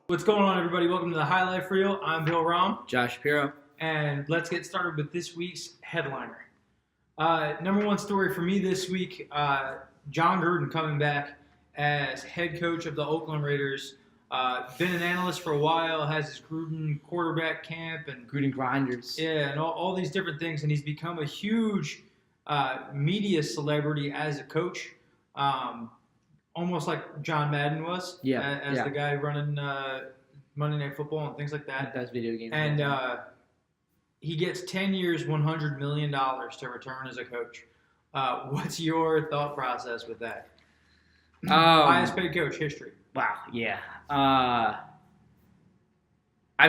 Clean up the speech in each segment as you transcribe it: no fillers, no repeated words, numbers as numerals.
What's going on, everybody? Welcome to the High Life Reel. I'm Bill Rom, Josh Shapiro. and let's get started with this week's headliner. Number one story for me this week, John Gruden coming back as head coach of the Oakland Raiders. Been an analyst for a while, has his Gruden quarterback camp and Gruden Grinders. yeah, and all these different things, and he's become a huge media celebrity as a coach. Almost like John Madden was, as the guy running Monday Night Football and things like that. That's video games. And he gets 10 years, $100 million to return as a coach. What's your thought process with that? Highest paid coach history. Wow, yeah. I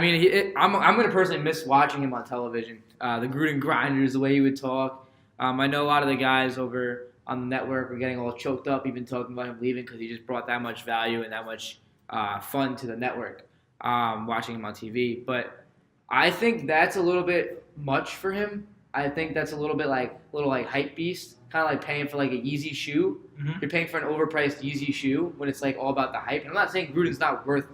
mean, I'm going to personally miss watching him on television. The Gruden Grinders, the way he would talk. I know a lot of the guys over on the network were getting all choked up, even talking about him leaving because he just brought that much value and that much fun to the network, watching him on TV. But I think that's a little bit much for him. I think that's a little bit like hype beast, kind of like paying for like a Yeezy shoe. Mm-hmm. You're paying for an overpriced Yeezy shoe when it's like all about the hype. And I'm not saying Gruden's not worth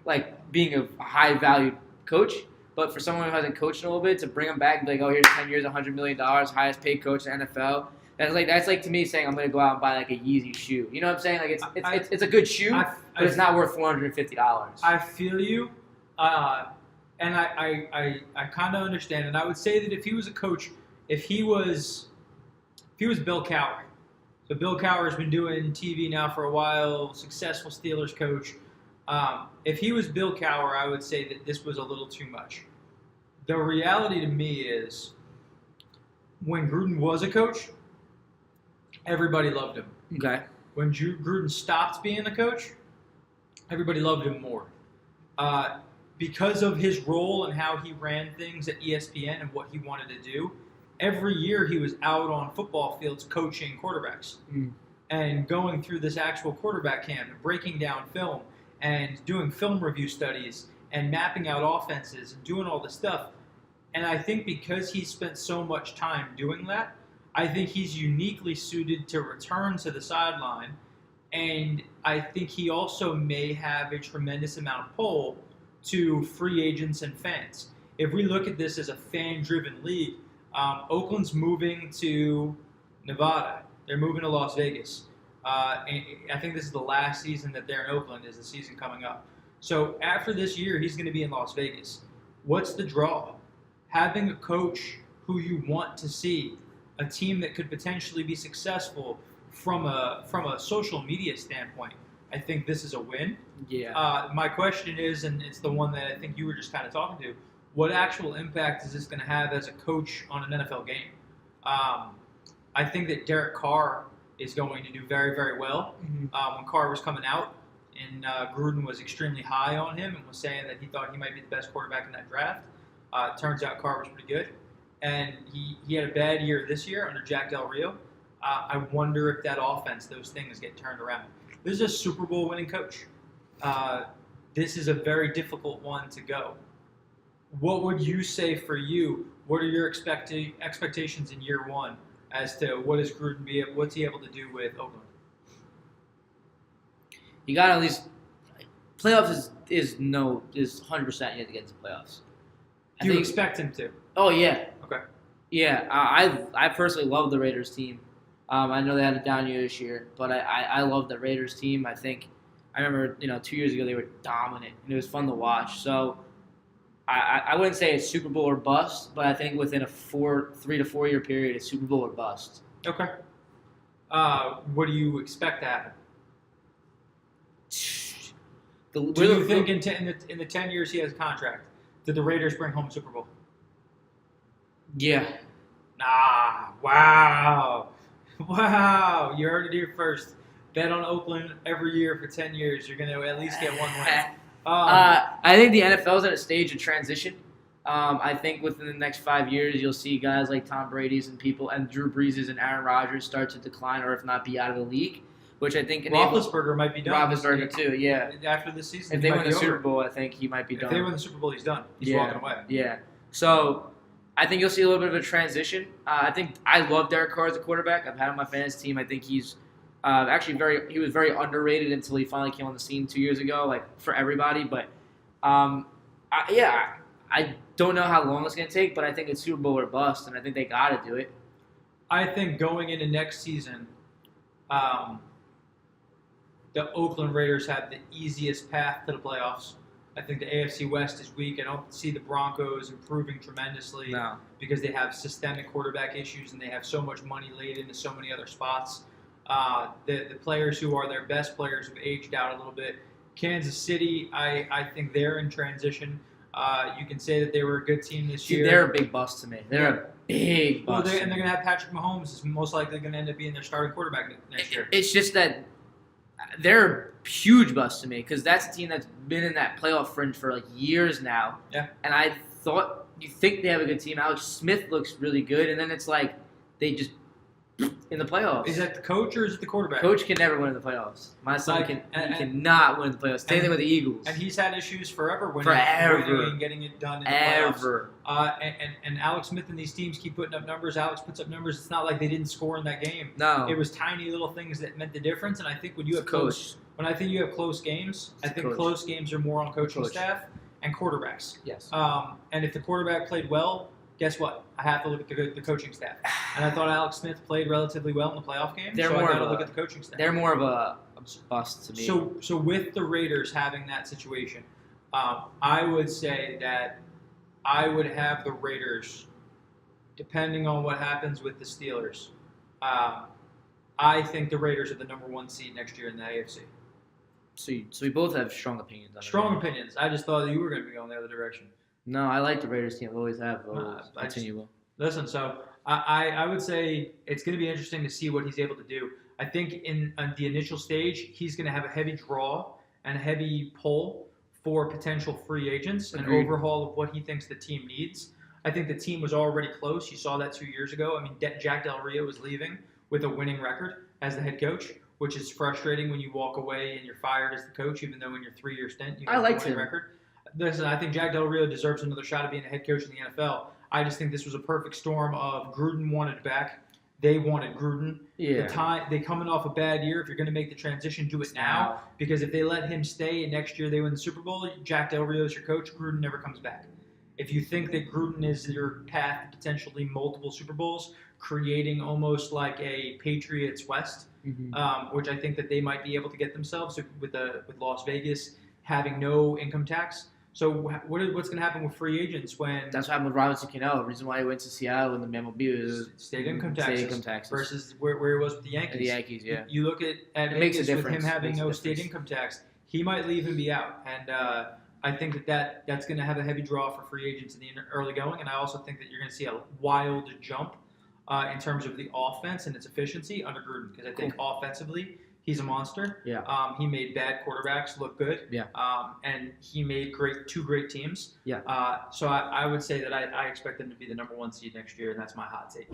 like being a high valued coach, but for someone who hasn't coached in a little bit to bring him back and be like, oh, here's 10 years, $100 million, highest paid coach in the NFL. That's like to me saying I'm going to go out and buy like a Yeezy shoe. You know what I'm saying? Like it's a good shoe, but it's not worth $450. I feel you, and I kind of understand. And I would say that if he was a coach, if he was Bill Cowher, so Bill Cowher's been doing TV now for a while, successful Steelers coach. If he was Bill Cowher, I would say that this was a little too much. The reality to me is, when Gruden was a coach, everybody loved him. Okay. When Gruden stopped being a coach, everybody loved him more. Because of his role and how he ran things at ESPN and what he wanted to do, every year he was out on football fields coaching quarterbacks and going through this actual quarterback camp and breaking down film and doing film review studies and mapping out offenses and doing all this stuff. And I think because he spent so much time doing that, I think he's uniquely suited to return to the sideline, and I think he also may have a tremendous amount of pull to free agents and fans. If we look at this as a fan-driven league, Oakland's moving to Nevada. They're moving to Las Vegas. And I think this is the last season that they're in Oakland, is the season coming up. So after this year, he's going to be in Las Vegas. What's the draw? Having a coach who you want to see, a team that could potentially be successful from a social media standpoint, I think this is a win. Yeah. My question is, and it's the one that I think you were just kind of talking to, what actual impact is this going to have as a coach on an NFL game? I think that Derek Carr is going to do very, very well. Mm-hmm. When Carr was coming out, and Gruden was extremely high on him and was saying that he thought he might be the best quarterback in that draft. Turns out Carr was pretty good. And he had a bad year this year under Jack Del Rio. I wonder if that offense, those things get turned around. This is a Super Bowl winning coach. This is a very difficult one to go. What would you say for you? What are your expectations in year one as to what's he able to do with Oakland? You got to at least playoffs is 100% you have to get into playoffs. Do you expect him to? Oh yeah. Okay. Yeah, I personally love the Raiders team. I know they had a down year this year, but I love the Raiders team. I remember 2 years ago they were dominant and it was fun to watch. So I wouldn't say it's Super Bowl or bust, but I think within a 3 to 4 year period it's Super Bowl or bust. Okay. What do you expect to happen? Do you think in the 10 years he has a contract, did the Raiders bring home a Super Bowl? Yeah. Wow. You heard it here first. Bet on Oakland every year for 10 years. You're going to at least get one win. I think the NFL's at a stage of transition. I think within the next 5 years, you'll see guys like Tom Brady's and Drew Brees' and Aaron Rodgers start to decline, or if not be out of the league. Which I think Roethlisberger might be done. Roethlisberger too, yeah. After this season, if they win the Super Bowl, I think he might be done. If they win the Super Bowl, he's done. He's walking away. Yeah. So I think you'll see a little bit of a transition. I think I love Derek Carr as a quarterback. I've had him on my fantasy team. I think he's He was very underrated until he finally came on the scene 2 years ago, like for everybody. But I don't know how long it's gonna take, but I think it's Super Bowl or bust, and I think they got to do it. I think going into next season, the Oakland Raiders have the easiest path to the playoffs. I think the AFC West is weak. I don't see the Broncos improving tremendously because they have systemic quarterback issues and they have so much money laid into so many other spots. The players who are their best players have aged out a little bit. Kansas City, I think they're in transition. You can say that they were a good team this year. They're a big bust to me. They're a big bust. And they're going to have Patrick Mahomes is most likely going to end up being their starting quarterback next year. It's just that they're a huge bust to me because that's a team that's been in that playoff fringe for like years now. Yeah. And I thought you think they have a good team. Alex Smith looks really good, and then it's like they just in the playoffs. Is that the coach or is it the quarterback? Coach can never win in the playoffs. My son cannot win in the playoffs. Same thing with the Eagles. And he's had issues forever winning and getting it done in the playoffs. And Alex Smith and these teams keep putting up numbers. Alex puts up numbers. It's not like they didn't score in that game. No. It was tiny little things that meant the difference. And I think when you have close games, I think close games are more on coaching staff and quarterbacks. Yes. And if the quarterback played well, guess what? I have to look at the coaching staff. And I thought Alex Smith played relatively well in the playoff game, I got to look at the coaching staff. They're more of a bust to me. So with the Raiders having that situation, I would say that I would have the Raiders, depending on what happens with the Steelers, I think the Raiders are the number 1 seed next year in the AFC. So we both have strong opinions on it. Strong opinions. I just thought that you were going to be going the other direction. No, I like the Raiders team. I always have. Listen, so I would say it's going to be interesting to see what he's able to do. I think in the initial stage, he's going to have a heavy draw and a heavy pull for potential free agents, an overhaul of what he thinks the team needs. I think the team was already close. You saw that 2 years ago. I mean, Jack Del Rio was leaving with a winning record as the head coach, which is frustrating when you walk away and you're fired as the coach, even though in your 3-year stint you have a winning record. Listen, I think Jack Del Rio deserves another shot at being a head coach in the NFL. I just think this was a perfect storm of Gruden wanted back. They wanted Gruden. Yeah. They coming off a bad year. If you're going to make the transition, do it now. Because if they let him stay and next year they win the Super Bowl, Jack Del Rio is your coach. Gruden never comes back. If you think that Gruden is your path to potentially multiple Super Bowls, creating almost like a Patriots West, which I think that they might be able to get themselves with Las Vegas having no income tax. So what's going to happen with free agents when... That's what happened with Robinson Cano. The reason why he went to Seattle in the MLB was state income taxes versus where he was with the Yankees. The Yankees, yeah. You look at Vegas with him having no state income tax, he might leave and be out. And I think that's going to have a heavy draw for free agents in the early going. And I also think that you're going to see a wild jump in terms of the offense and its efficiency under Gruden. Because I think offensively... he's a monster. Yeah. He made bad quarterbacks look good. Yeah. And he made two great teams. Yeah. So I would say that I expect them to be the number 1 seed next year, and that's my hot take.